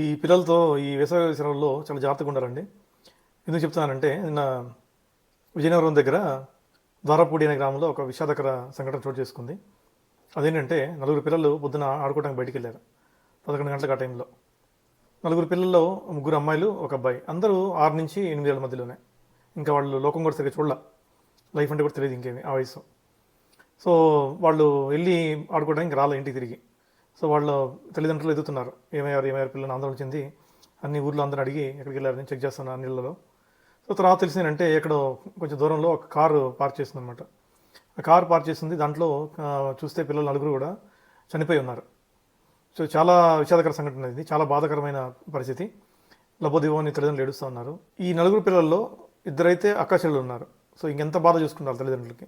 ఈ పిల్లలతో ఈ వేసవి సెలవుల్లో చాలా జాగ్రత్తగా ఉండాలండి. ఎందుకు చెప్తున్నానంటే నిన్న విజయనగరం దగ్గర ద్వారపూడి అనే గ్రామంలో ఒక విషాదకర సంఘటన చోటు చేసుకుంది. అదేంటంటే నలుగురు పిల్లలు పొద్దున ఆడుకోవడానికి బయటికెళ్ళారు 11 గంటలకు ఆ టైంలో. నలుగురు పిల్లల్లో ముగ్గురు అమ్మాయిలు, ఒక అబ్బాయి. అందరూ 6 నుంచి 8 ఏళ్ల మధ్యలోనే. ఇంకా వాళ్ళు లోకం కూడా సరిగ్గా చూడల. లైఫ్ అంటే కూడా తెలియదు ఇంకేమి ఆ వయసు. సో వాళ్ళు వెళ్ళి ఆడుకోవడానికి రాలే ఇంటికి తిరిగి. సో వాళ్ళ తల్లిదండ్రులు ఎదుగుతున్నారు, ఏమయ్యారు పిల్లలు ఆందోళన చెంది అన్ని ఊర్లో అందరూ అడిగి ఎక్కడికి వెళ్ళారని చెక్ చేస్తున్నారు నీళ్ళలో. సో తర్వాత తెలిసిందంటే ఎక్కడో కొంచెం దూరంలో ఒక కారు పార్క్ చేసిందనమాట. ఆ కారు పార్క్ చేసింది, దాంట్లో చూస్తే పిల్లలు నలుగురు కూడా చనిపోయి ఉన్నారు. సో చాలా విషాదకర సంఘటన ఇది, చాలా బాధాకరమైన పరిస్థితి. లబోదివో అని తల్లిదండ్రులు ఏడుస్తూ ఉన్నారు. ఈ నలుగురు పిల్లల్లో ఇద్దరైతే అక్క చెల్లెలు ఉన్నారు. సో ఇంకెంత బాధ చూసుకుంటారు తల్లిదండ్రులకి.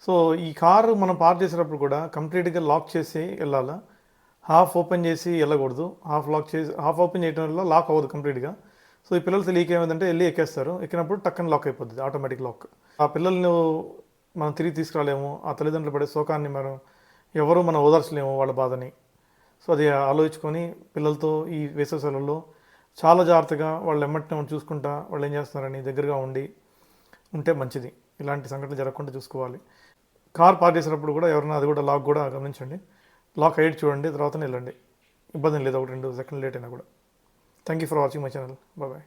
సో ఈ కారు మనం పార్క్ చేసేటప్పుడు కూడా కంప్లీట్గా లాక్ చేసి వెళ్ళాలా, హాఫ్ ఓపెన్ చేసి వెళ్ళకూడదు. హాఫ్ ఓపెన్ చేయడం వల్ల లాక్ అవ్వదు కంప్లీట్గా. సో ఈ పిల్లలు తెలియక ఏమైందంటే వెళ్ళి ఎక్కేస్తారు. ఎక్కినప్పుడు టక్కన లాక్ అయిపోతుంది, ఆటోమేటిక్ లాక్. ఆ పిల్లల్ని మనం తిరిగి తీసుకురాలేము. ఆ తల్లిదండ్రులు పడే శోకాన్ని మనం ఓదార్చలేము, వాళ్ళ బాధని. సో అది ఆలోచించుకొని పిల్లలతో ఈ వేసవి సెలవుల్లో చాలా జాగ్రత్తగా వాళ్ళు ఎమ్మటిని మనం చూసుకుంటా వాళ్ళు ఏం చేస్తున్నారని దగ్గరగా ఉంటే మంచిది. ఇలాంటి సంఘటనలు జరగకుండా చూసుకోవాలి. కార్ పార్క్ చేసేటప్పుడు కూడా ఎవరైనా అది కూడా లాక్ కూడా గమనించండి. లాక్ అయ్యేది చూడండి, తర్వాతనే వెళ్ళండి. ఇబ్బంది లేదు, 1-2 సెకండ్లు లేట్ అయినా కూడా. Thank you for watching my channel. Bye.